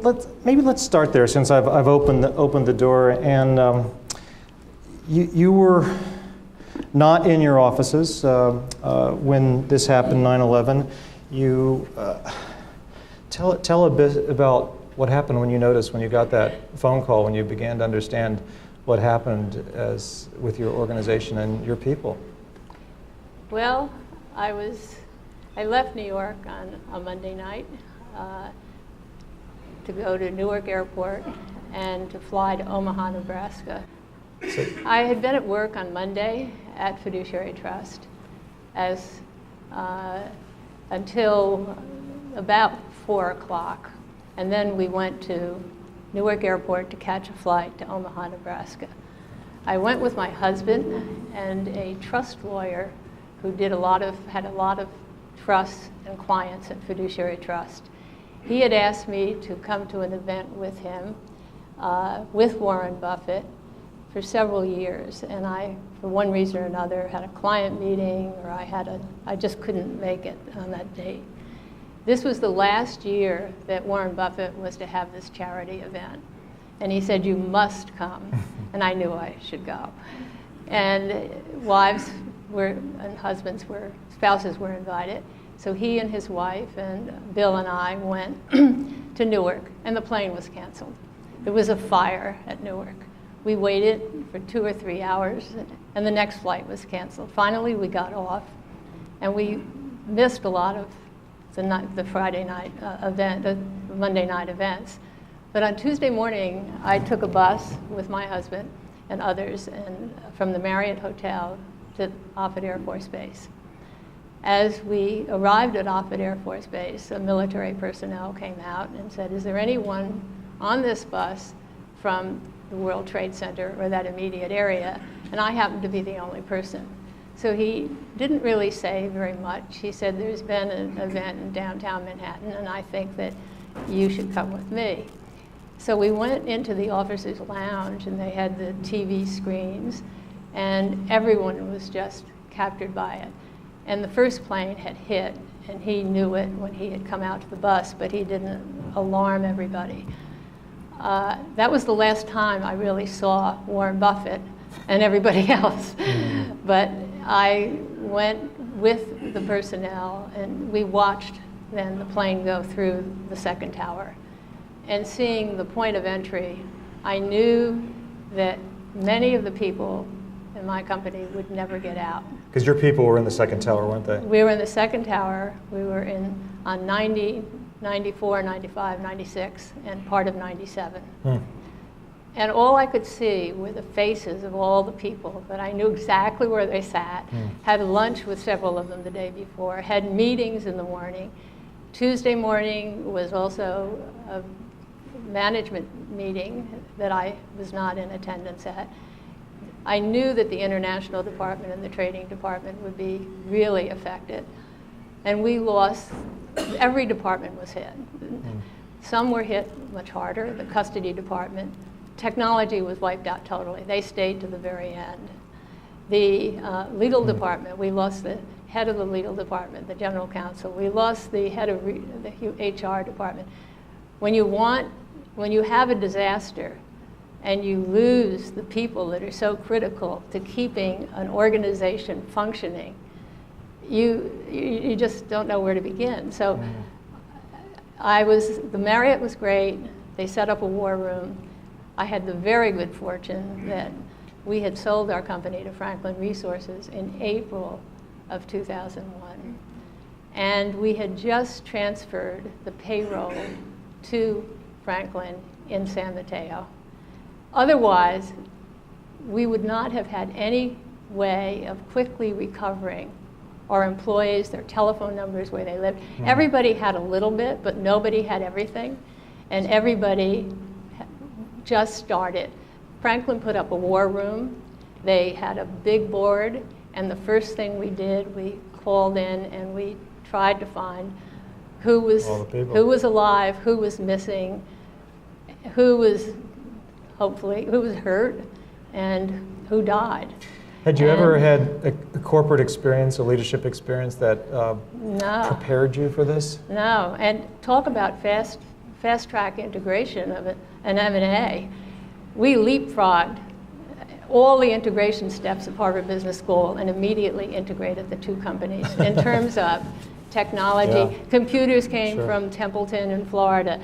let's start there, since I've opened the door. And you were not in your offices when this happened, 9/11. You tell a bit about what happened when you got that phone call, when you began to understand what happened with your organization and your people. Well, I left New York on a Monday night to go to Newark Airport and to fly to Omaha, Nebraska. I had been at work on Monday at Fiduciary Trust until about 4 o'clock. And then we went to Newark Airport to catch a flight to Omaha, Nebraska. I went with my husband and a trust lawyer who had a lot of trusts and clients at Fiduciary Trust. He had asked me to come to an event with him, with Warren Buffett, for several years, and I, for one reason or another, had a client meeting, or I just couldn't make it on that date. This was the last year that Warren Buffett was to have this charity event, and he said, "You must come," and I knew I should go. And spouses were invited, so he and his wife and Bill and I went to Newark, and the plane was canceled. There was a fire at Newark. We waited for 2 or 3 hours, and the next flight was canceled. Finally, we got off, and we missed a lot of the Friday night event, the Monday night events. But on Tuesday morning, I took a bus with my husband and others from the Marriott Hotel to Offutt Air Force Base. As we arrived at Offutt Air Force Base, military personnel came out and said, "Is there anyone on this bus from the World Trade Center or that immediate area?" And I happened to be the only person. So he didn't really say very much. He said, "There's been an event in downtown Manhattan, and I think that you should come with me." So we went into the officers' lounge, and they had the TV screens, and everyone was just captured by it. And the first plane had hit, and he knew it when he had come out to the bus, but he didn't alarm everybody. That was the last time I really saw Warren Buffett and everybody else. But I went with the personnel, and we watched then the plane go through the second tower. And seeing the point of entry, I knew that many of the people in my company would never get out. Because your people were in the second tower, weren't they? We were in the second tower. We were on 90, 94, 95, 96, and part of 97. And all I could see were the faces of all the people, but I knew exactly where they sat, had lunch with several of them the day before, had meetings in the morning. Tuesday morning was also a management meeting that I was not in attendance at. I knew that the international department and the trading department would be really affected. And we lost, every department was hit. Some were hit much harder, the custody department. Technology was wiped out totally. They stayed to the very end. The legal department, we lost the head of the legal department, the general counsel. We lost the head of the HR department. When you have a disaster and you lose the people that are so critical to keeping an organization functioning, you just don't know where to begin. So the Marriott was great. They set up a war room. I had the very good fortune that we had sold our company to Franklin Resources in April of 2001. And we had just transferred the payroll to Franklin in San Mateo. Otherwise, we would not have had any way of quickly recovering our employees, their telephone numbers, where they lived. Everybody had a little bit, but nobody had everything. And everybody just started. Franklin put up a war room. They had a big board, and the first thing we did, we called in and we tried to find who was alive, who was missing, who was hurt, and who died. Had you ever had a corporate experience, a leadership experience that No. prepared you for this? No, and talk about fast fast-track integration of an M&A, we leapfrogged all the integration steps of Harvard Business School and immediately integrated the two companies in terms of technology. Yeah. Computers came from Templeton in Florida.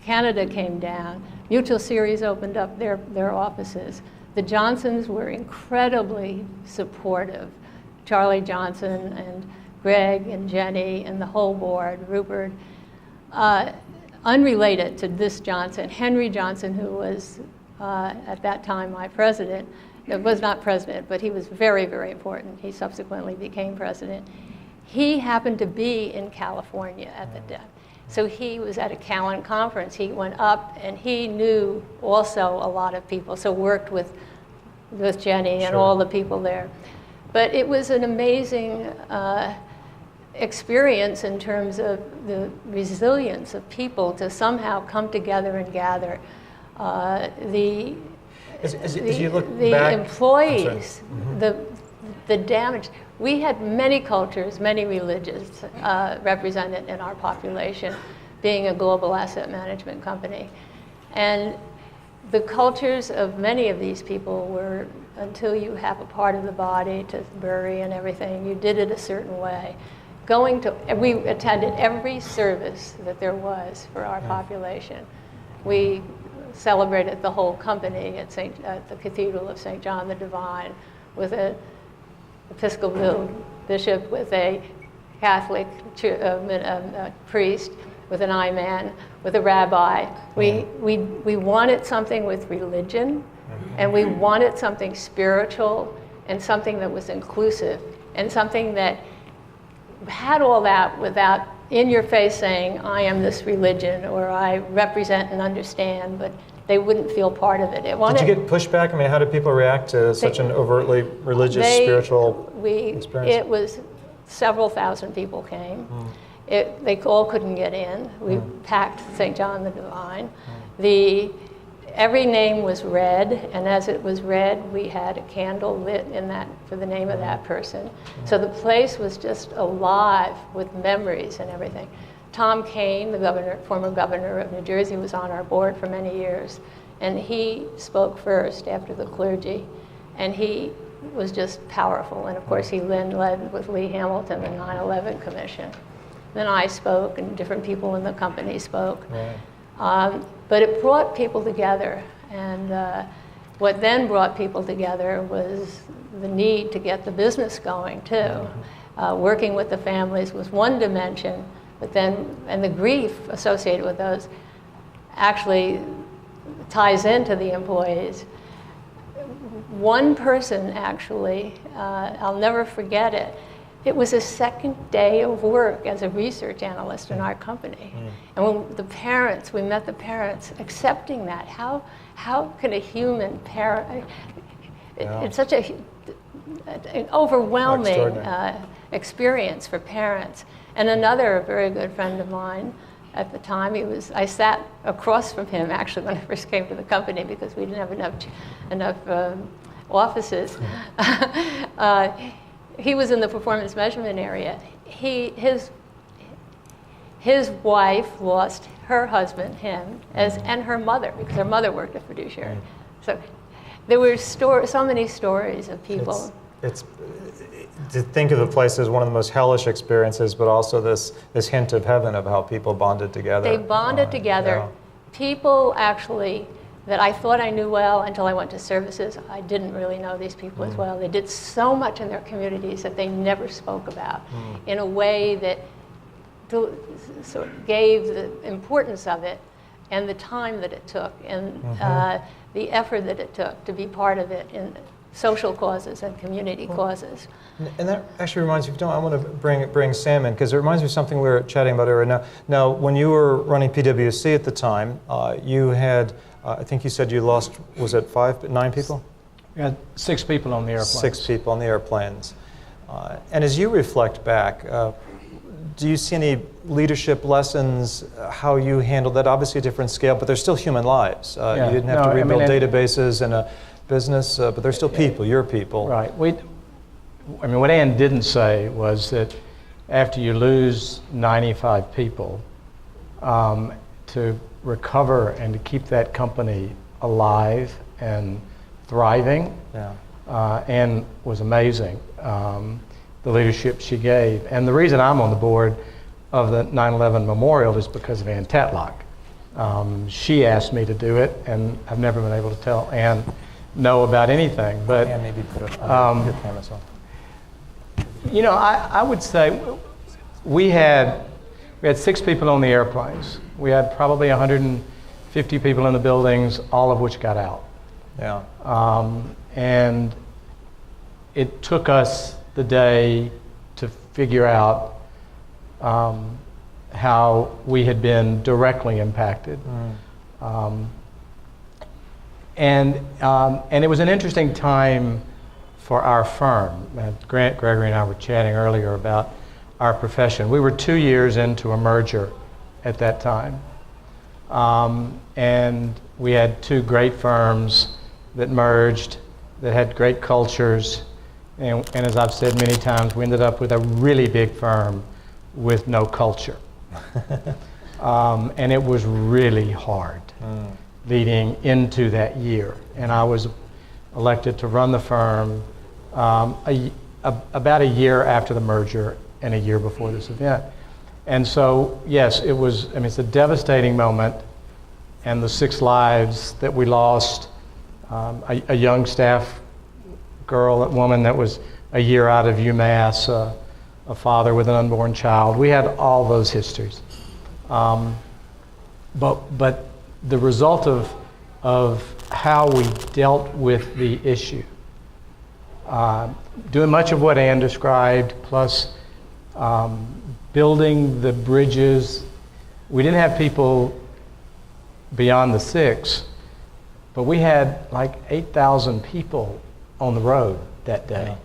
Canada came down. Mutual Series opened up their offices. The Johnsons were incredibly supportive. Charlie Johnson and Greg and Jenny and the whole board, Rupert. Unrelated to this Johnson, Henry Johnson, who was at that time my president, was not president, but he was very, very important. He subsequently became president. He happened to be in California at the time. So he was at a Callan conference. He went up and he knew also a lot of people, so worked with Jenny and all the people there. But it was an amazing experience in terms of the resilience of people to somehow come together and gather. As you look the back, employees, the damage. We had many cultures, many religions represented in our population, being a global asset management company. And the cultures of many of these people were, until you have a part of the body to bury and everything, you did it a certain way. We attended every service that there was for our population. We celebrated the whole company at the Cathedral of St. John the Divine with an Episcopal bishop, with a Catholic priest, with an imam, with a rabbi. We wanted something with religion, and we wanted something spiritual, and something that was inclusive, and something that had all that without in your face saying, I am this religion, or I represent and understand, but they wouldn't feel part of it. Did you get pushback? I mean, how did people react to such an overtly religious, spiritual experience? It was several thousand people came. They all couldn't get in. We packed St. John the Divine. Every name was read, and as it was read, we had a candle lit in that for the name of that person. So the place was just alive with memories and everything. Tom Kean, the former governor of New Jersey, was on our board for many years, and he spoke first after the clergy, and he was just powerful. And of course, he led with Lee Hamilton the 9/11 Commission. Then I spoke, and different people in the company spoke. Right. But it brought people together, and what then brought people together was the need to get the business going too. Working with the families was one dimension, but then, and the grief associated with those actually ties into the employees. One person actually, I'll never forget it, it was a second day of work as a research analyst in our company. And when we met the parents accepting that. How can a human parent, it's such an overwhelming experience for parents. And another very good friend of mine at the time, I sat across from him actually when I first came to the company because we didn't have enough offices. He was in the performance measurement area. His wife lost her husband, him, and her mother, because her mother worked at Fiduciary. So there were so many stories of people. It's to think of the place as one of the most hellish experiences, but also this hint of heaven of how people bonded together. They bonded together. Yeah. People actually that I thought I knew well until I went to services. I didn't really know these people as well. They did so much in their communities that they never spoke about in a way that sort of gave the importance of it and the time that it took and the effort that it took to be part of it in social causes and community causes. And that actually reminds me, I want to bring Sam in, because it reminds me of something we were chatting about earlier. Now, when you were running PwC at the time, you had, I think you said you lost, was it 9 people? We had 6 people on the airplanes. 6 people on the airplanes. And as you reflect back, do you see any leadership lessons, how you handled that? Obviously a different scale, but they're still human lives. You didn't have to rebuild databases and a business, but they're still people, your people. Right. What Anne didn't say was that after you lose 95 people, to to recover and to keep that company alive and thriving. Yeah. Anne was amazing, the leadership she gave. And the reason I'm on the board of the 9/11 Memorial is because of Anne Tatlock. She asked me to do it, and I've never been able to tell Anne no about anything. But And maybe put it on your camera as well. you know, I would say we had 6 people on the airplanes. We had probably 150 people in the buildings, all of which got out. Yeah. And it took us the day to figure out how we had been directly impacted. And it was an interesting time for our firm. Grant, Gregory, and I were chatting earlier about our profession. We were 2 years into a merger at that time. And we had 2 great firms that merged, that had great cultures. And as I've said many times, we ended up with a really big firm with no culture. And it was really hard leading into that year. And I was elected to run the firm about a year after the merger and a year before this event. And so, yes, it was, I mean, it's a devastating moment. And the 6 lives that we lost, a young staff girl, a woman that was a year out of UMass, a father with an unborn child. We had all those histories. But the result of how we dealt with the issue, doing much of what Anne described, plus building the bridges. We didn't have people beyond the 6, but we had like 8,000 people on the road that day. Yeah.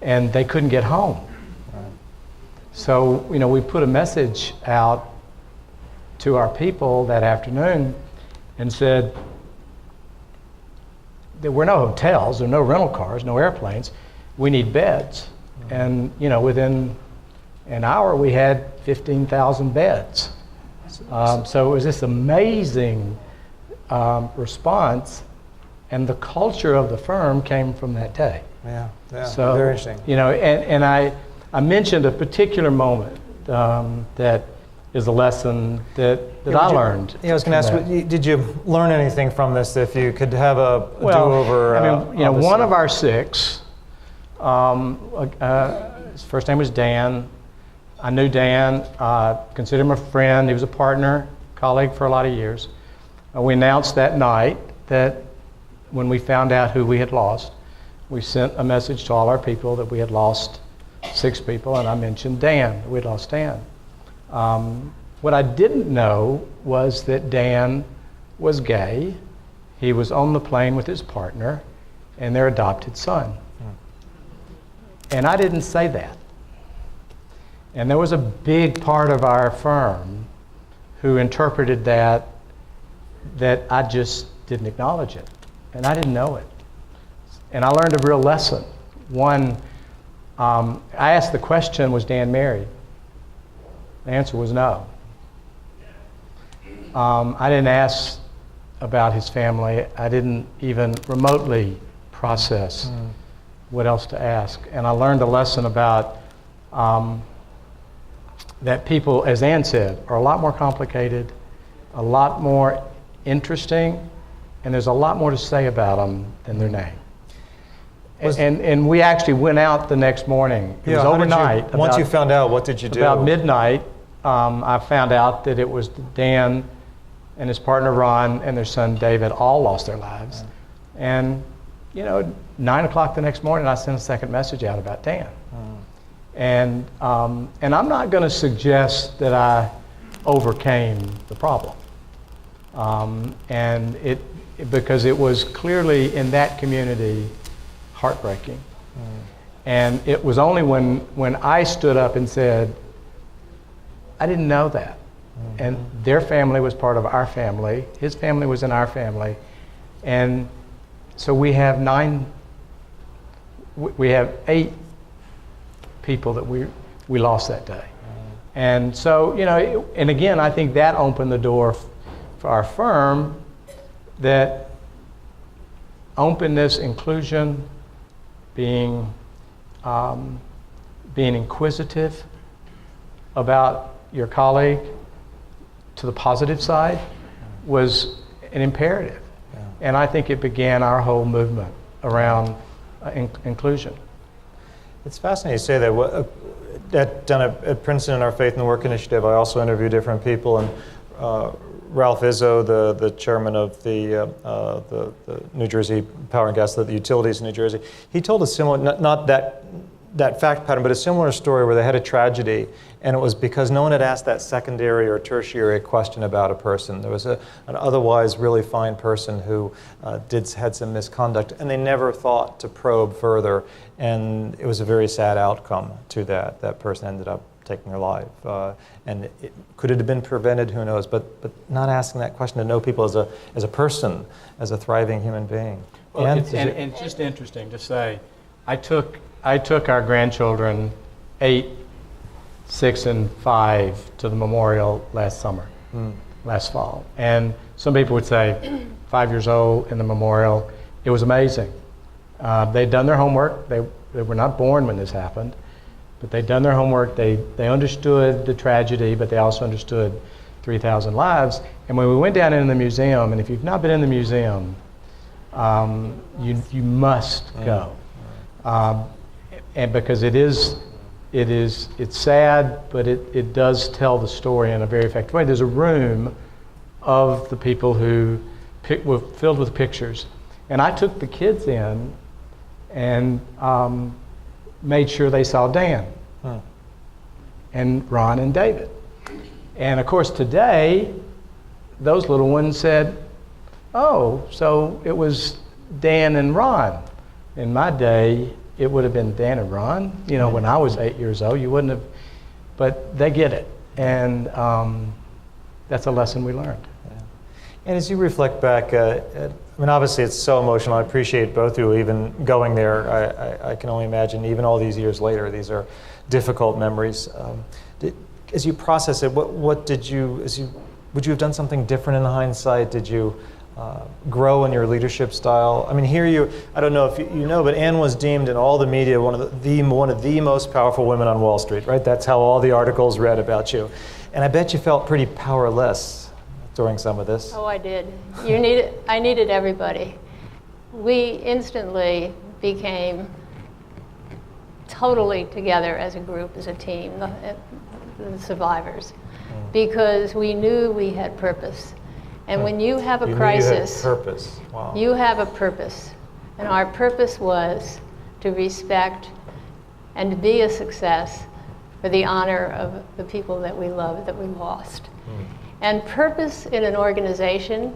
And they couldn't get home. Right. So, you know, we put a message out to our people that afternoon and said, there were no hotels, there were no rental cars, no airplanes. We need beds. And, you know, within an hour we had 15,000 beds. So it was this amazing response, and the culture of the firm came from that day. Yeah, So, very interesting. You know, and I mentioned a particular moment that is a lesson that I learned. Yeah, I was going to ask, did you learn anything from this? If you could have a do-over? I mean, you know, one of our 6, his first name was Dan. I knew Dan, considered him a friend. He was a partner, colleague for a lot of years. We announced that night that when we found out who we had lost, we sent a message to all our people that we had lost 6 people, and I mentioned Dan, we had lost Dan. What I didn't know was that Dan was gay. He was on the plane with his partner and their adopted son. And I didn't say that. And there was a big part of our firm who interpreted that I just didn't acknowledge it. And I didn't know it. And I learned a real lesson. One, I asked the question, was Dan married? The answer was no. I didn't ask about his family. I didn't even remotely process what else to ask. And I learned a lesson about that people, as Anne said, are a lot more complicated, a lot more interesting, and there's a lot more to say about them than their name. And we actually went out the next morning. It was overnight. Once you found out, what did you do? About midnight, I found out that it was Dan and his partner Ron and their son David all lost their lives. Right. And, you know, 9 o'clock the next morning, I sent a second message out about Dan. And I'm not going to suggest that I overcame the problem. Because it was clearly in that community heartbreaking. And it was only when I stood up and said, I didn't know that. And their family was part of our family. His family was in our family. And so we have 8 people that we lost that day. And so, and again, I think that opened the door for our firm, that openness, inclusion, being inquisitive about your colleague to the positive side was an imperative. Yeah. And I think it began our whole movement around inclusion. It's fascinating you say that. Down at Princeton in our Faith and Work Initiative, I also interview different people, and Ralph Izzo, the chairman of the New Jersey Power and Gas, the utilities in New Jersey, he told a similar, not that fact pattern, but a similar story where they had a tragedy, and it was because no one had asked that secondary or tertiary question about a person. There was an otherwise really fine person who had some misconduct, and they never thought to probe further, and it was a very sad outcome to that. That person ended up taking their life. And could it have been prevented? Who knows? But not asking that question to know people as a person, as a thriving human being. Well, and it's just interesting to say, I took our grandchildren, 8, 6, and 5, to the memorial last summer, last fall. And some people would say, 5 years old in the memorial. It was amazing. They'd done their homework. They were not born when this happened, but they'd done their homework. They understood the tragedy, but they also understood 3,000 lives. And when we went down in the museum, and if you've not been in the museum, you must go. And because it's sad, but it does tell the story in a very effective way. There's a room of the people who were filled with pictures. And I took the kids in and made sure they saw Dan and Ron and David. And of course today, those little ones said, oh, so it was Dan and Ron. In my day, it would have been Dan and Ron. When I was 8 years old, you wouldn't have, but they get it. And that's a lesson we learned. Yeah. And as you reflect back, obviously it's so emotional. I appreciate both of you even going there. I can only imagine, even all these years later, these are difficult memories. As you process it, would you have done something different in hindsight? Did you grow in your leadership style? Here I don't know if you know, but Anne was deemed in all the media one of the most powerful women on Wall Street, right? That's how all the articles read about you. And I bet you felt pretty powerless during some of this. Oh, I did. I needed everybody. We instantly became totally together as a group, as a team, the survivors, because we knew we had purpose. And when you have a crisis, purpose. Wow. You have a purpose. And our purpose was to respect and to be a success for the honor of the people that we love, that we lost. And purpose in an organization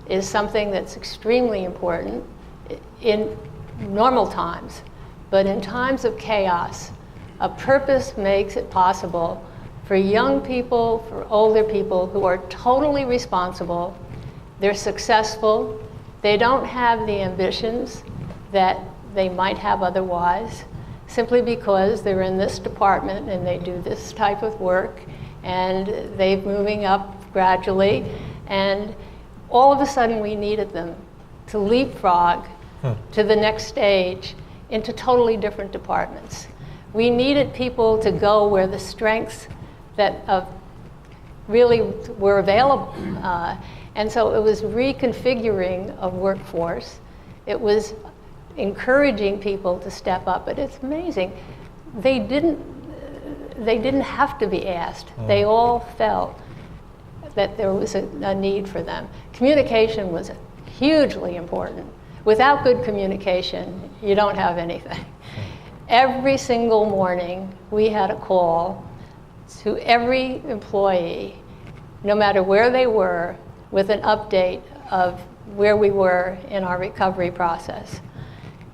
is something that's extremely important in normal times. But in times of chaos, a purpose makes it possible for young people, for older people who are totally responsible. They're successful. They don't have the ambitions that they might have otherwise, simply because they're in this department and they do this type of work, and they're moving up gradually, and all of a sudden we needed them to leapfrog to the next stage into totally different departments. We needed people to go where the strengths that really were available. And so it was reconfiguring of workforce. It was encouraging people to step up. But it's amazing. They didn't have to be asked. They all felt that there was a need for them. Communication was hugely important. Without good communication, you don't have anything. Every single morning, we had a call to every employee, no matter where they were, with an update of where we were in our recovery process.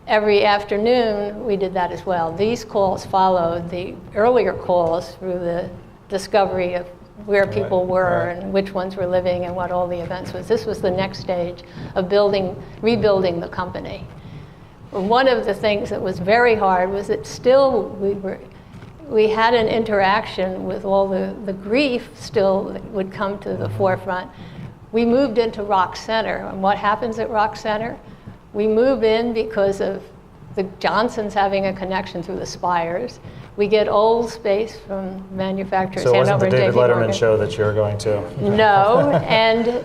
Every afternoon, we did that as well. These calls followed the earlier calls through the discovery of where people were and which ones were living and what all the events was. This was the next stage of rebuilding the company. One of the things that was very hard was that still we had an interaction with all the grief still that would come to the forefront. We moved into Rock Center, and what happens at Rock Center? We move in because of the Johnsons having a connection through the Spires. We get old space from manufacturers. So it wasn't the Hanover and David JP Letterman Morgan. show that you're going to? No, and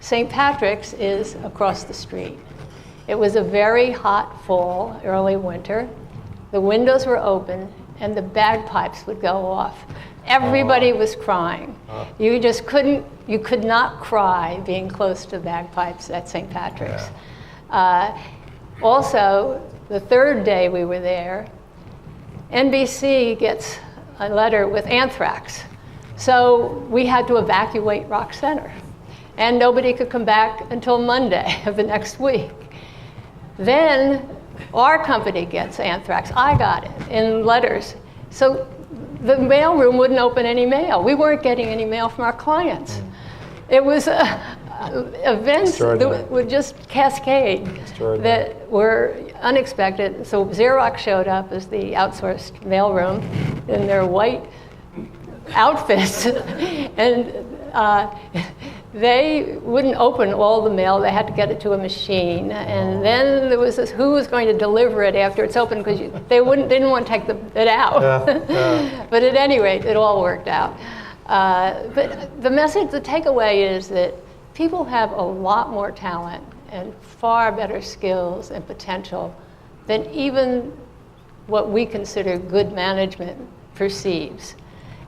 St. Patrick's is across the street. It was a very hot fall, early winter. The windows were open, and the bagpipes would go off. Everybody was crying. You just you could not cry being close to bagpipes at St. Patrick's. Yeah. Also, the third day we were there, NBC gets a letter with anthrax. So we had to evacuate Rock Center. And nobody could come back until Monday of the next week. Then our company gets anthrax. I got it in letters. So the mailroom wouldn't open any mail. We weren't getting any mail from our clients. It was events that would just cascade that were unexpected. So Xerox showed up as the outsourced mailroom in their white outfits, and they wouldn't open all the mail. They had to get it to a machine, and then there was this: who was going to deliver it after it's open? Because they didn't want to take it out. But at any rate, it all worked out. But the message, the takeaway is that people have a lot more talent and far better skills and potential than even what we consider good management perceives.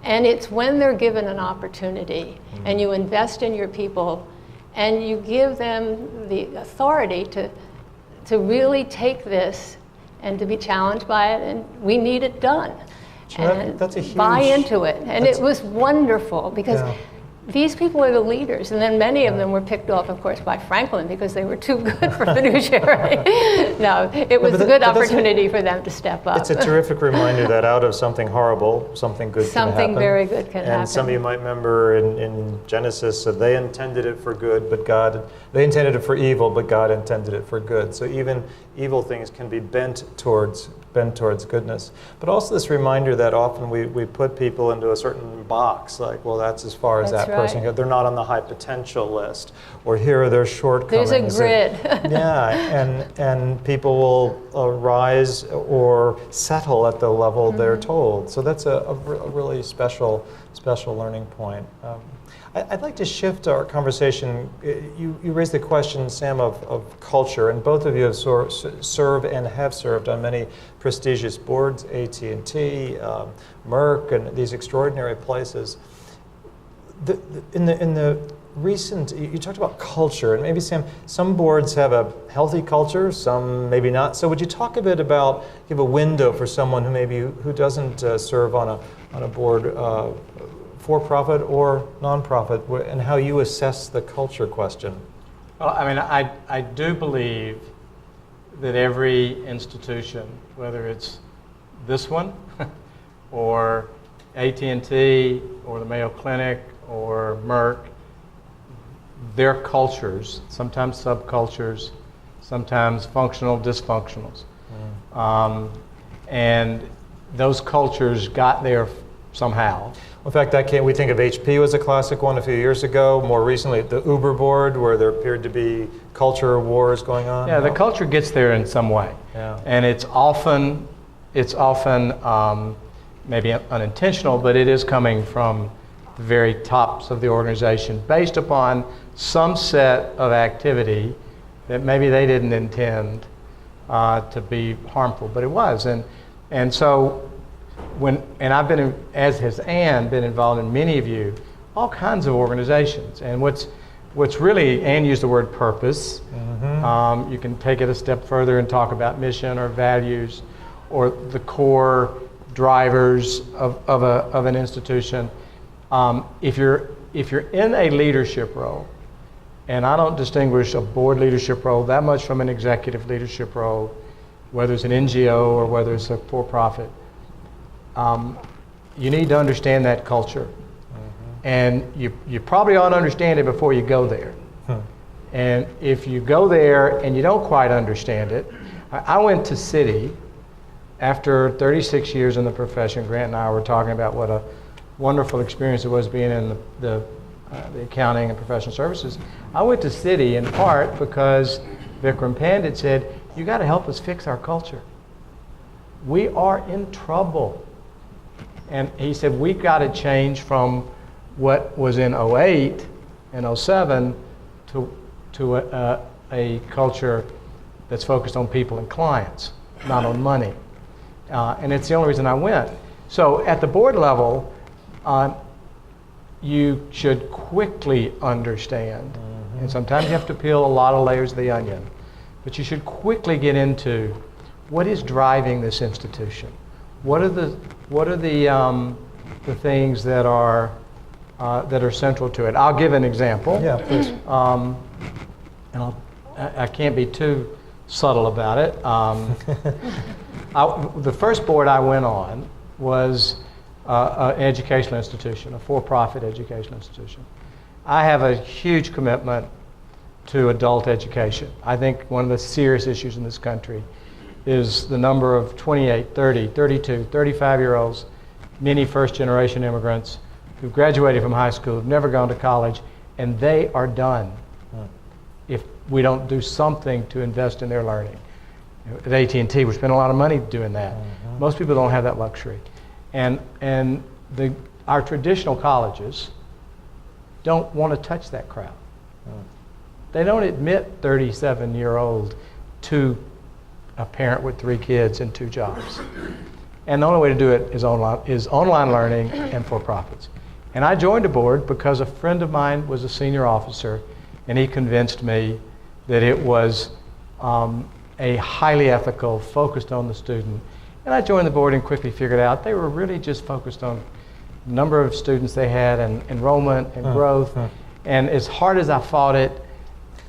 And it's when they're given an opportunity and you invest in your people and you give them the authority to really take this and to be challenged by it, and we need it done. And that's a huge, buy into it. And it was wonderful because these people are the leaders. And then many of them were picked off, of course, by Franklin because they were too good for fiduciary. No, it was a good opportunity for them to step up. It's a terrific reminder that out of something horrible, something good can happen. Something very good can happen. And some of you might remember in Genesis, so they intended it for good, but they intended it for evil, but God intended it for good. So even evil things can be bent towards goodness. But also this reminder that often we put people into a certain box, like, well, that's as far as that person goes. They're not on the high potential list, or here are their shortcomings. There's a grid. And people will rise or settle at the level they're told. So that's a really special learning point. I'd like to shift our conversation. You raised the question, Sam, of culture, and both of you have served and have served on many prestigious boards, AT&T, Merck, and these extraordinary places. In the recent, you talked about culture, and maybe, Sam, some boards have a healthy culture, some maybe not. So would you talk a bit about, give a window for someone who doesn't serve on a board, for-profit or non-profit, and how you assess the culture question? Well, I mean, I do believe that every institution, whether it's this one or AT&T or the Mayo Clinic or Merck, their cultures, sometimes subcultures, sometimes functional dysfunctionals. And those cultures got there somehow. In fact, we think of HP was a classic one a few years ago. More recently, the Uber board, where there appeared to be culture wars going on. Yeah, the culture gets there in some way, and it's often maybe unintentional, but it is coming from the very tops of the organization, based upon some set of activity that maybe they didn't intend to be harmful, but it was, and so. And I've been, as has Anne, been involved in many of you, all kinds of organizations. And what's really, Anne used the word purpose. You can take it a step further and talk about mission or values or the core drivers of an institution. If you're in a leadership role, and I don't distinguish a board leadership role that much from an executive leadership role, whether it's an NGO or whether it's a for-profit, you need to understand that culture. And you probably ought to understand it before you go there. And if you go there and you don't quite understand it, I went to Citi after 36 years in the profession, Grant and I were talking about what a wonderful experience it was being in the accounting and professional services. I went to Citi in part because Vikram Pandit said, you got to help us fix our culture. We are in trouble. And he said, we've got to change from what was in 08 and 07 to a culture that's focused on people and clients, not on money. And it's the only reason I went. So at the board level, you should quickly understand, and sometimes you have to peel a lot of layers of the onion, but you should quickly get into what is driving this institution. What are the things that are central to it? I'll give an example. Yeah, please. And I can't be too subtle about it. The first board I went on was an educational institution, a for-profit educational institution. I have a huge commitment to adult education. I think one of the serious issues in this country is the number of 28, 30, 32, 35-year-olds, many first-generation immigrants who graduated from high school, who've never gone to college, and they are done if we don't do something to invest in their learning. At AT&T, we're spending a lot of money doing that. Most people don't have that luxury. And our traditional colleges don't want to touch that crowd. They don't admit 37-year-old to a parent with 3 kids and 2 jobs. And the only way to do it is online learning and for-profits. And I joined a board because a friend of mine was a senior officer, and he convinced me that it was a highly ethical, focused on the student. And I joined the board and quickly figured out they were really just focused on the number of students they had and enrollment and growth. And as hard as I fought it,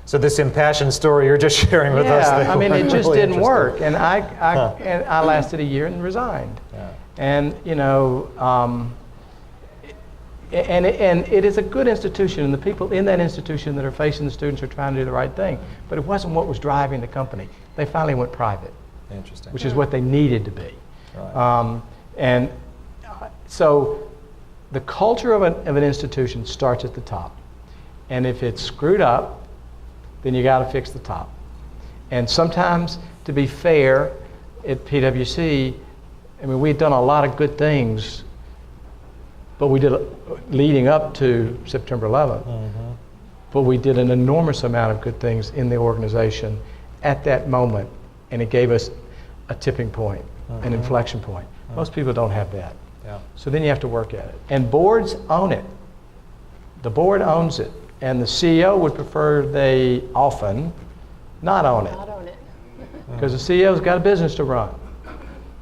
so this impassioned story you're just sharing with us. Yeah, I mean, it just didn't work. And I lasted a year and resigned. Yeah. And, you know, and it is a good institution, and the people in that institution that are facing the students are trying to do the right thing. But it wasn't what was driving the company. They finally went private. Interesting. Which is what they needed to be. Right. So the culture of an institution starts at the top. And if it's screwed up, then you got to fix the top. And sometimes, to be fair, at PwC, I mean, we'd done a lot of good things, but we did leading up to September 11th. But we did an enormous amount of good things in the organization at that moment, and it gave us a tipping point, an inflection point. Most people don't have that. Yeah. So then you have to work at it. And boards own it. The board owns it. And the CEO would prefer they often not own it. Not own it. Because the CEO's got a business to run.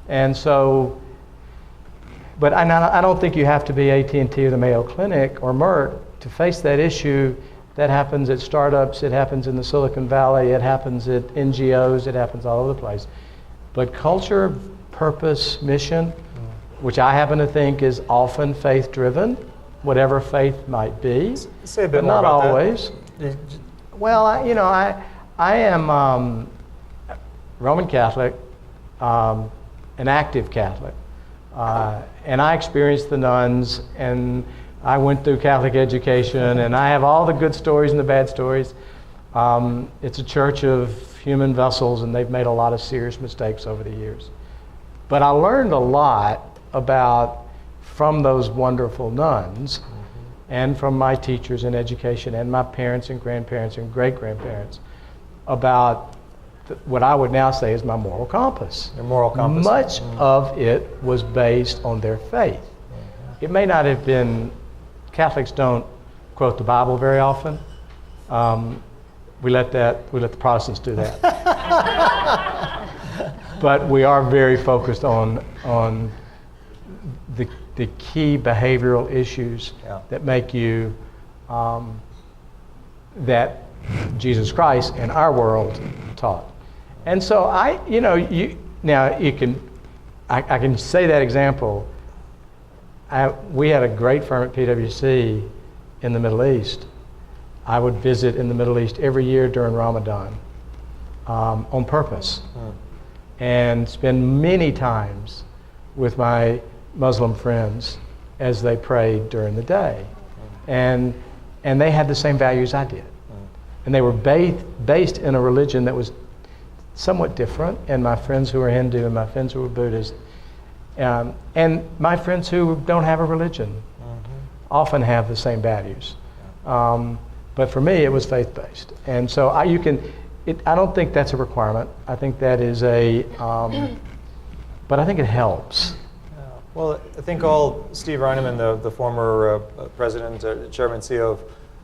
And so, but I don't think you have to be AT&T or the Mayo Clinic or Merck to face that issue. That happens at startups, it happens in the Silicon Valley, it happens at NGOs, it happens all over the place. But culture, purpose, mission, which I happen to think is often faith-driven, whatever faith might be, Say a bit but more not about always. that. Well, I am Roman Catholic, an active Catholic, and I experienced the nuns, and I went through Catholic education, and I have all the good stories and the bad stories. It's a church of human vessels, and they've made a lot of serious mistakes over the years. But I learned a lot from those wonderful nuns and from my teachers in education and my parents and grandparents and great-grandparents about what I would now say is my moral compass. Your moral compass. Much of it was based on their faith. It may not have been, Catholics don't quote the Bible very often. We let the Protestants do that. But we are very focused on the key behavioral issues that make you, that Jesus Christ in our world taught. And so I can say that example. We had a great firm at PwC in the Middle East. I would visit in the Middle East every year during Ramadan on purpose. and spend many times with my Muslim friends as they prayed during the day. And they had the same values I did. And they were based in a religion that was somewhat different, and my friends who were Hindu and my friends who were Buddhist, and my friends who don't have a religion often have the same values. But for me, it was faith-based. And so I don't think that's a requirement. I think that is but I think it helps. Well, I think Steve Reineman, the former president, chairman, CEO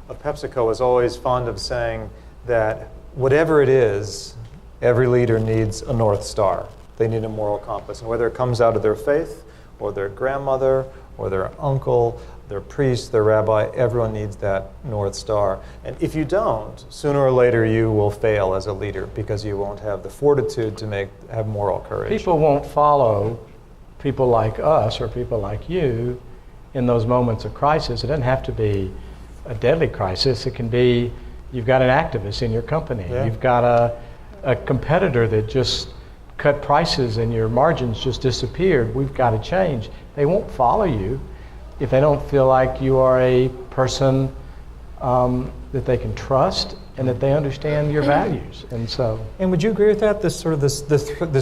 of PepsiCo, was always fond of saying that whatever it is, every leader needs a North Star. They need a moral compass. And whether it comes out of their faith, or their grandmother, or their uncle, their priest, their rabbi, everyone needs that North Star. And if you don't, sooner or later you will fail as a leader because you won't have the fortitude to have moral courage. People won't follow people like us or people like you in those moments of crisis. It doesn't have to be a deadly crisis. It can be you've got an activist in your company. Yeah. You've got a competitor that just cut prices and your margins just disappeared. We've got to change. They won't follow you if they don't feel like you are a person that they can trust and that they understand your values. And would you agree with that? This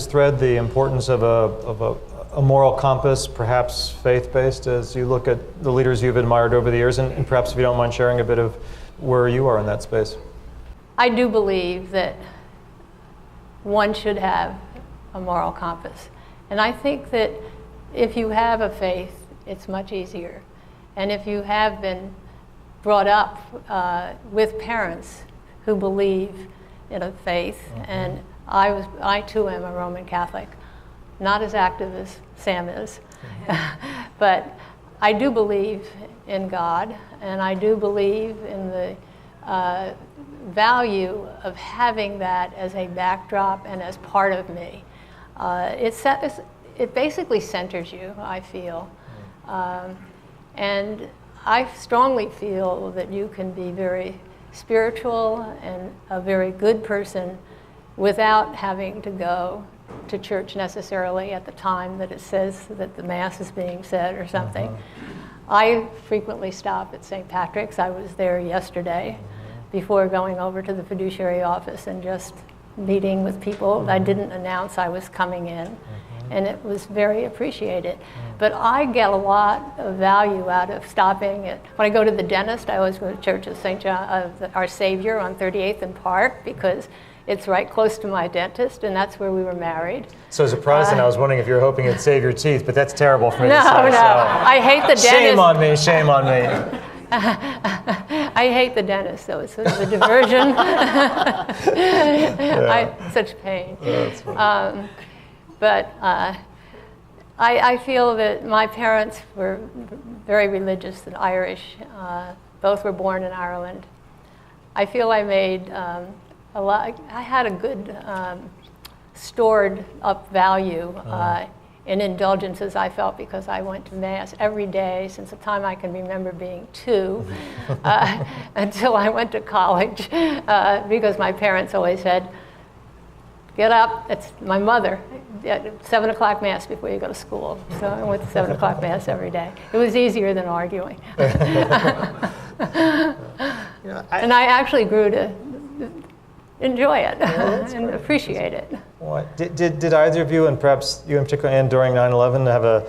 thread, the importance of a moral compass, perhaps faith-based, as you look at the leaders you've admired over the years, and perhaps if you don't mind sharing a bit of where you are in that space. I do believe that one should have a moral compass. And I think that if you have a faith, it's much easier. And if you have been brought up with parents who believe in a faith, and I too am a Roman Catholic, not as active as Sam is, but I do believe in God, and I do believe in the value of having that as a backdrop and as part of me. It basically centers you, I feel. And I strongly feel that you can be very spiritual and a very good person without having to go to church necessarily at the time that it says that the Mass is being said or something. I frequently stop at St. Patrick's. I was there yesterday before going over to the fiduciary office and just meeting with people. I didn't announce I was coming in, and it was very appreciated. But I get a lot of value out of stopping at, when I go to the dentist, I always go to Church of St. John of Our Savior on 38th and Park, because it's right close to my dentist, and that's where we were married. So as a Protestant, I was wondering if you were hoping it'd save your teeth, but that's terrible for me to say. No, I hate the dentist. Shame on me, shame on me. I hate the dentist, so it's sort of a diversion. Such pain. But I feel that my parents were very religious and Irish. Both were born in Ireland. I feel I made a lot. I had a good stored up value in indulgences, I felt, because I went to Mass every day since the time I can remember being 2 until I went to college, because my parents always said, get up, it's my mother, at 7 o'clock Mass before you go to school. So I went to 7 o'clock Mass every day. It was easier than arguing. And I actually grew to enjoy it and appreciate it. What, did either of you, and perhaps you in particular, Anne, during 9/11,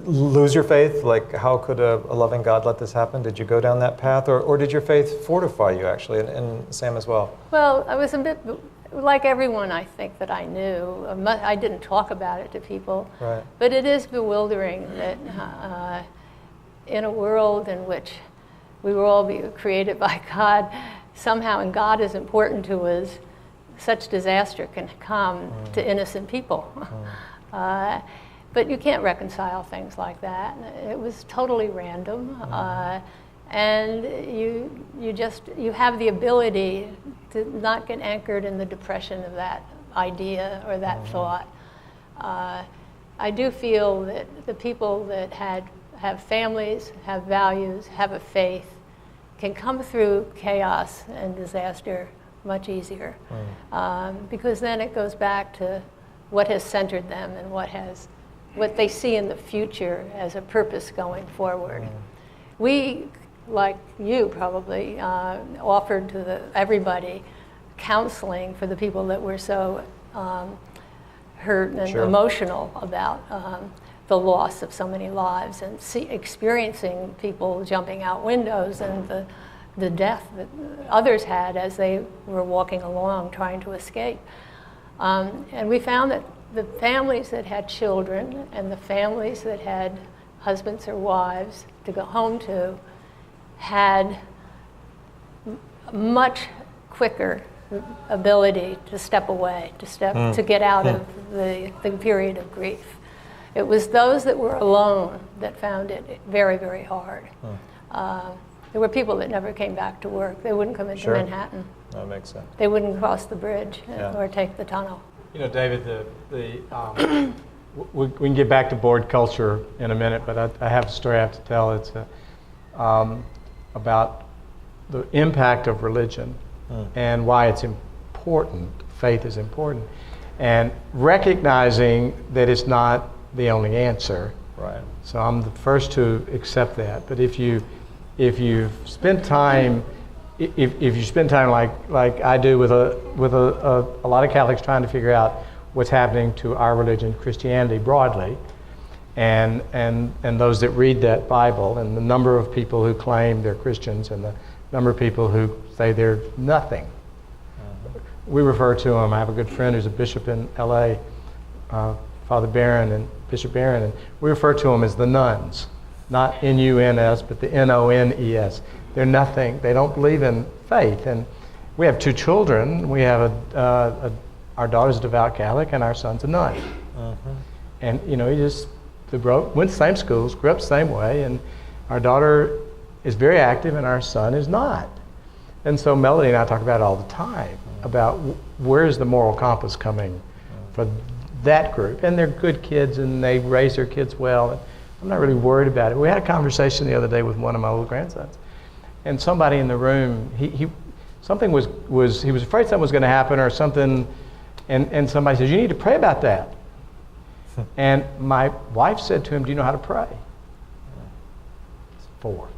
lose your faith? Like, how could a loving God let this happen? Did you go down that path, or did your faith fortify you, actually, and Sam as well? Well, I was a bit like everyone, I think, that I knew. I didn't talk about it to people. Right. But it is bewildering that in a world in which we were all created by God, somehow, and God is important to us, such disaster can come to innocent people. But you can't reconcile things like that. It was totally random. And you have the ability to not get anchored in the depression of that idea or that thought. I do feel that the people that have families, have values, have a faith, can come through chaos and disaster much easier. Because then it goes back to what has centered them and what they see in the future as a purpose going forward. We, like you probably, offered to everybody counseling for the people that were so hurt and emotional about the loss of so many lives, and experiencing people jumping out windows and the death that others had as they were walking along trying to escape. And we found that the families that had children and the families that had husbands or wives to go home to had much quicker ability to step away, to get out of the period of grief. It was those that were alone that found it very, very hard. There were people that never came back to work. They wouldn't come into Manhattan. That makes sense. They wouldn't cross the bridge or take the tunnel. You know, David, we can get back to board culture in a minute, but I have a story I have to tell. It's about the impact of religion and why it's important. Faith is important, and recognizing that it's not the only answer. Right. So I'm the first to accept that. But if you spend time, if you spend time like I do with a lot of Catholics trying to figure out what's happening to our religion, Christianity broadly, and those that read that Bible, and the number of people who claim they're Christians and the number of people who say they're nothing. We refer to them. I have a good friend who's a bishop in L.A., Father Barron and Bishop Barron, and we refer to them as the nuns, not N-U-N-S, but the N-O-N-E-S. They're nothing. They don't believe in faith. And we have 2 children. We have our daughter's a devout Catholic and our son's a nun. And you know, they went to the same schools, grew up the same way, and our daughter is very active and our son is not. And so Melody and I talk about it all the time, about where's the moral compass coming for that group. And they're good kids and they raise their kids well. And I'm not really worried about it. We had a conversation the other day with one of my little grandsons. And somebody in the room, he was afraid something was going to happen or something, and somebody says, you need to pray about that. And my wife said to him, do you know how to pray? It's 4.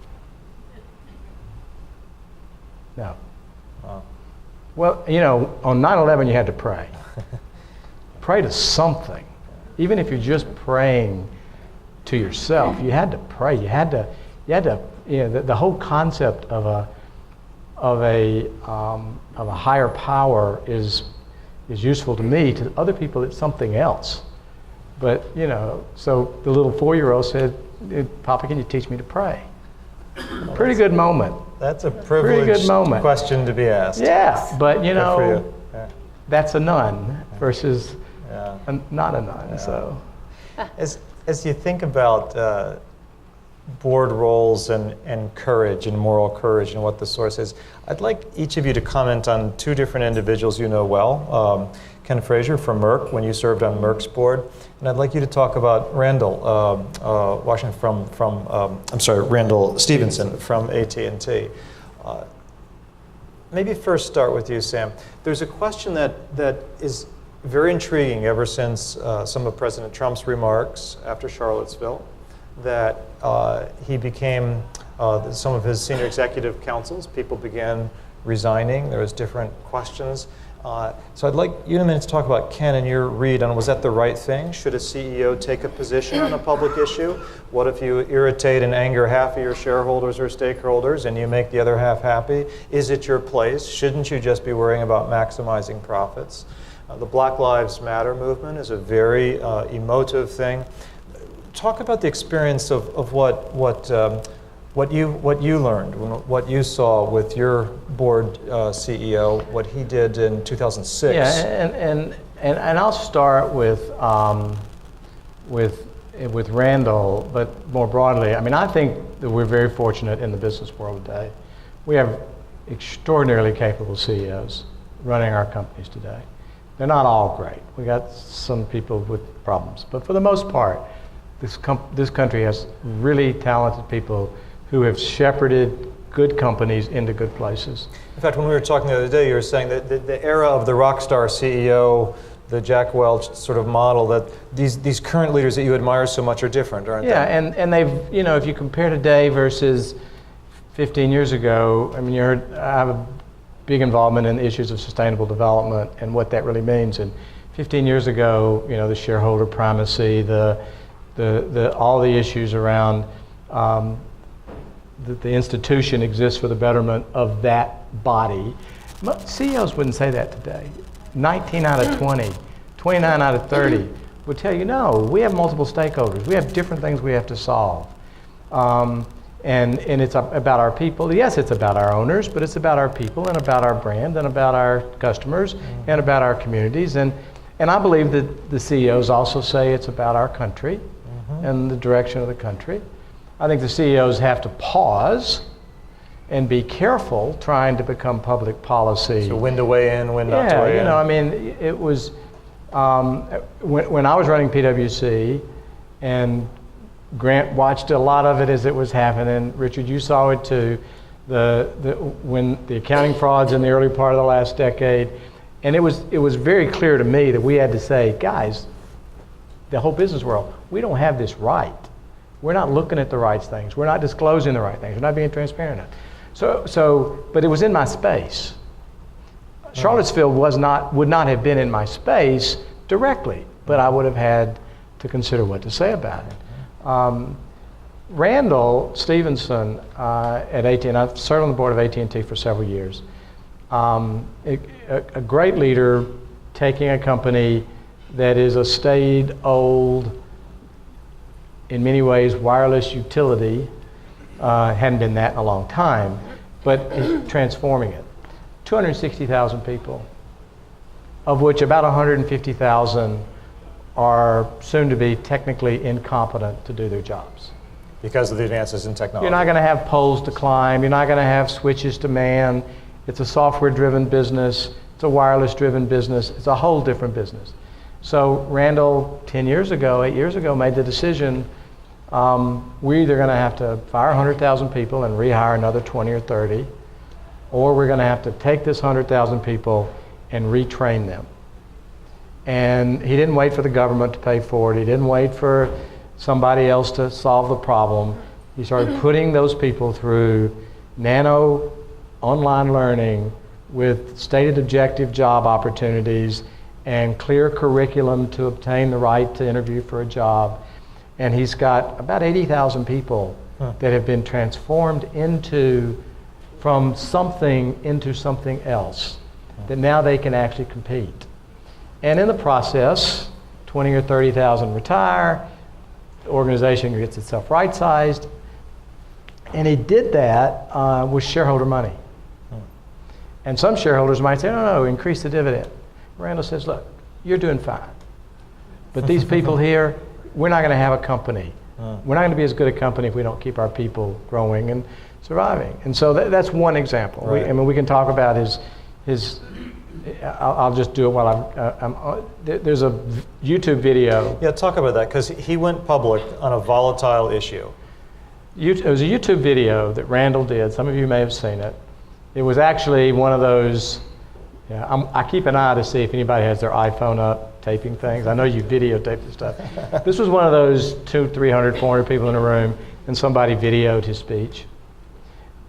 No. Well, you know, on 9/11 you had to pray. Pray to something. Even if you're just praying to yourself, you had to pray. You had to, you know, the whole concept of a higher power is useful to me. To other people, it's something else. But you know, so the little 4-year-old said, "Papa, can you teach me to pray?" Pretty good moment. That's a privileged question to be asked. Yeah, but you know, Yeah. that's a nun versus not a nun. Yeah. So, as you think about board roles and courage and moral courage and what the source is, I'd like each of you to comment on 2 different individuals you know well. Ken Frazier from Merck, when you served on Merck's board, and I'd like you to talk about Randall Washington Randall Stevenson from AT&T. Maybe first start with you, Sam. There's a question that is very intriguing ever since some of President Trump's remarks after Charlottesville, that he became, some of his senior executive councils, people began resigning. There was different questions. So I'd like you in a minute to talk about, Ken, and your read on, was that the right thing? Should a CEO take a position on a public issue? What if you irritate and anger half of your shareholders or stakeholders and you make the other half happy? Is it your place? Shouldn't you just be worrying about maximizing profits? The Black Lives Matter movement is a very emotive thing. Talk about the experience of what you learned, what you saw with your board CEO, what he did in 2006. Yeah, and I'll start with Randall, but more broadly, I mean, I think that we're very fortunate in the business world today. We have extraordinarily capable CEOs running our companies today. They're not all great. We got some people with problems, but for the most part, this country has really talented people who have shepherded good companies into good places. In fact, when we were talking the other day, you were saying that the era of the rock star CEO the Jack Welch sort of model, that these current leaders that you admire so much are different, aren't they? Yeah, and they've, if you compare today versus 15 years ago, I mean, I have a big involvement in issues of sustainable development and what that really means. And 15 years ago, the shareholder primacy, all the issues around the institution exists for the betterment of that body. CEOs wouldn't say that today. 19 out of 20, 29 out of 30 would tell you, no, we have multiple stakeholders. We have different things we have to solve. And it's about our people. Yes, it's about our owners, but it's about our people and about our brand and about our customers and about our communities. And I believe that the CEOs also say it's about our country and the direction of the country. I think the CEOs have to pause and be careful trying to become public policy. So when to weigh in, when not to weigh in. I mean, it was, when I was running PwC, and Grant watched a lot of it as it was happening. Richard, you saw it too. When the accounting frauds in the early part of the last decade, and it was very clear to me that we had to say, guys, the whole business world, we don't have this right. We're not looking at the right things. We're not disclosing the right things. We're not being transparent enough. But it was in my space. Charlottesville would not have been in my space directly, but I would have had to consider what to say about it. Randall Stevenson at AT&T, I've served on the board of AT&T for several years. A great leader, taking a company that is a staid, old, in many ways wireless utility, hadn't been that in a long time, but transforming it. 260,000 people, of which about 150,000 are soon to be technically incompetent to do their jobs. Because of the advances in technology. You're not going to have poles to climb. You're not going to have switches to man. It's a software-driven business. It's a wireless-driven business. It's a whole different business. So Randall, 8 years ago, made the decision, we're either going to have to fire 100,000 people and rehire another 20 or 30, or we're going to have to take this 100,000 people and retrain them. And he didn't wait for the government to pay for it. He didn't wait for somebody else to solve the problem. He started putting those people through nano online learning with stated objective job opportunities and clear curriculum to obtain the right to interview for a job. And he's got about 80,000 people that have been transformed from something into something else, that now they can actually compete. And in the process, 20 or 30,000 retire, the organization gets itself right-sized, and he did that with shareholder money. And some shareholders might say, no, increase the dividend. Randall says, look, you're doing fine. But these people here, we're not going to have a company. We're not going to be as good a company if we don't keep our people growing and surviving. And so that's one example. Right. We can talk about his I'll just do it while there's a YouTube video. Yeah, talk about that, because he went public on a volatile issue. It was a YouTube video that Randall did. Some of you may have seen it. It was actually one of those, I keep an eye to see if anybody has their iPhone up taping things. I know you videotape this stuff. This was one of those 200, 300, 400 people in a room, and somebody videoed his speech.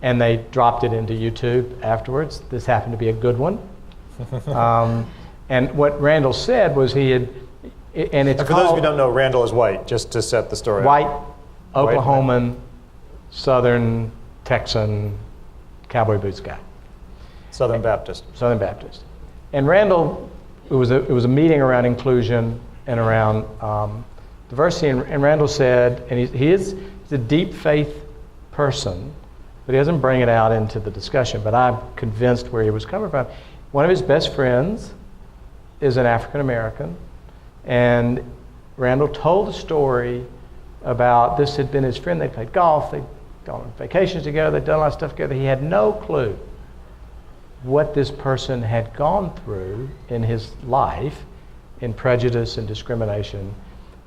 And they dropped it into YouTube afterwards. This happened to be a good one. And what Randall said was he had, and it's for those of you who don't know, Randall is white, just to set the story white, up. Oklahoman, Southern Texan, cowboy boots guy. Southern Baptist. Southern Baptist. And Randall, it was a meeting around inclusion and around diversity, and Randall said, and he's a deep faith person, but he doesn't bring it out into the discussion, but I'm convinced where he was coming from. One of his best friends is an African American, and Randall told a story about this had been his friend. They played golf, they'd gone on vacations together, they'd done a lot of stuff together. He had no clue what this person had gone through in his life in prejudice and discrimination.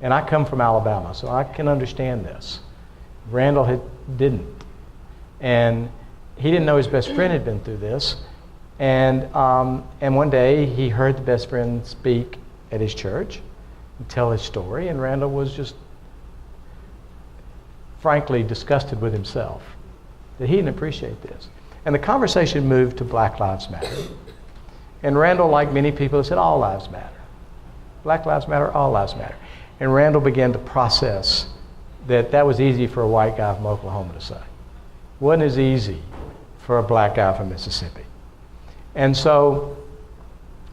And I come from Alabama, so I can understand this. Randall didn't. And he didn't know his best friend had been through this. And one day he heard the best friend speak at his church and tell his story, and Randall was just frankly disgusted with himself that he didn't appreciate this. And the conversation moved to Black Lives Matter. And Randall, like many people, said all lives matter. Black lives matter, all lives matter. And Randall began to process that was easy for a white guy from Oklahoma to say. It wasn't as easy for a black guy from Mississippi. And so,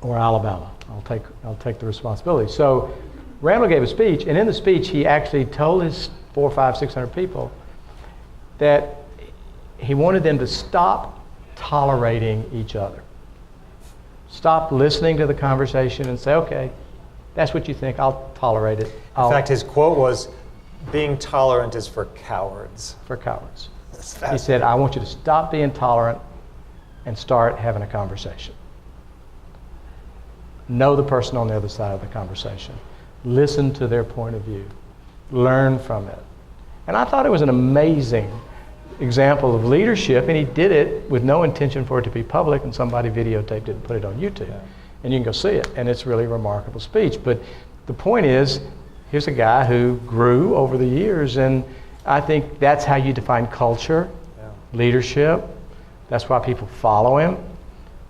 or Alabama, I'll take the responsibility. So Randall gave a speech, and in the speech he actually told his 400, 500, 600 people that he wanted them to stop tolerating each other. Stop listening to the conversation and say, okay, that's what you think, I'll tolerate it. In fact, his quote was, being tolerant is for cowards. For cowards. He said, I want you to stop being tolerant and start having a conversation. Know the person on the other side of the conversation. Listen to their point of view. Learn from it. And I thought it was an amazing example of leadership, and he did it with no intention for it to be public, and somebody videotaped it and put it on YouTube. Yeah. And you can go see it, and it's really a remarkable speech. But the point is, here's a guy who grew over the years, and I think that's how you define culture, leadership. That's why people follow him,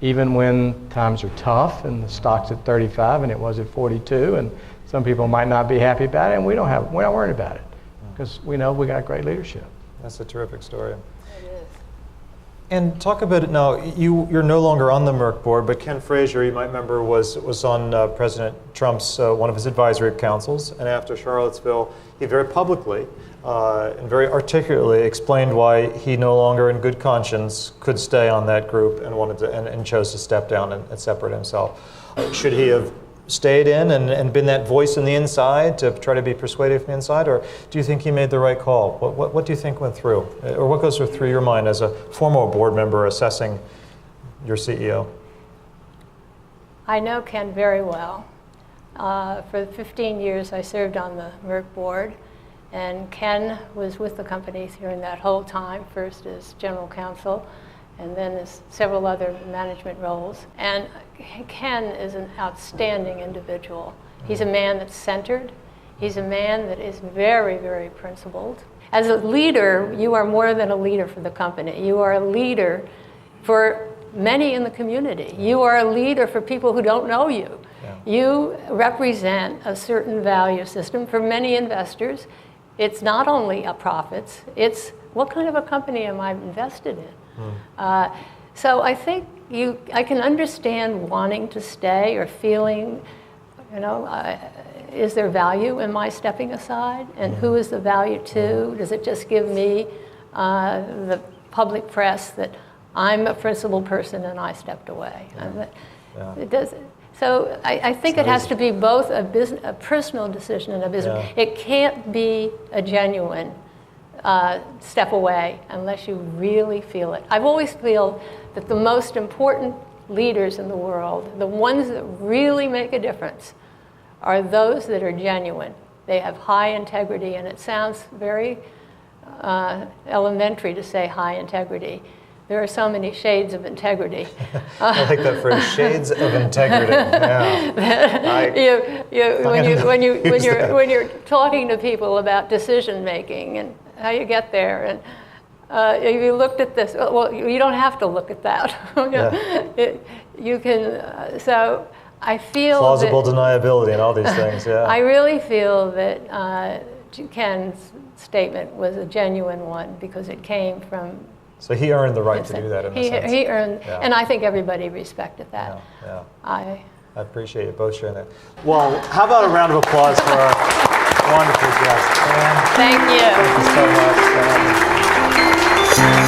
even when times are tough and the stock's at 35 and it was at 42, and some people might not be happy about it, and we're not worried about it because we know we got great leadership. That's a terrific story. It is. And talk about it now. You're no longer on the Merck board, but Ken Frazier, you might remember, was on President Trump's one of his advisory councils. And after Charlottesville, he very publicly and very articulately explained why he no longer, in good conscience, could stay on that group and wanted to and chose to step down and separate himself. Should he have stayed in and been that voice on the inside to try to be persuaded from the inside, or do you think he made the right call? What do you think went through, or what goes through your mind as a former board member assessing your CEO? I know Ken very well. For 15 years I served on the Merck board, and Ken was with the company during that whole time, first as general counsel, and then as several other management roles. And Ken is an outstanding individual. He's a man that's centered. He's a man that is very, very principled. As a leader, you are more than a leader for the company. You are a leader for many in the community. You are a leader for people who don't know you. Yeah. You represent a certain value system for many investors. It's not only a profits, it's what kind of a company am I invested in? So I think I can understand wanting to stay or feeling, is there value in my stepping aside? And who is the value to? Does it just give me the public press that I'm a principled person and I stepped away? It does. So I think it has to be both a personal decision and a business. Yeah. It can't be a genuine step away unless you really feel it. I've always feel that the most important leaders in the world, the ones that really make a difference, are those that are genuine. They have high integrity, and it sounds very elementary to say high integrity. There are so many shades of integrity. I like that phrase, shades of integrity. Yeah. When you're talking to people about decision making and how you get there, and if you looked at this, well, you don't have to look at that. You can. So I feel plausible deniability and all these things. Yeah. I really feel that Ken's statement was a genuine one because it came from. So he earned the right to do that in a sense. He earned, and I think everybody respected that. Yeah. I appreciate you both sharing that. Well, how about a round of applause for our wonderful guest, Anne? Thank you. Thank you so much.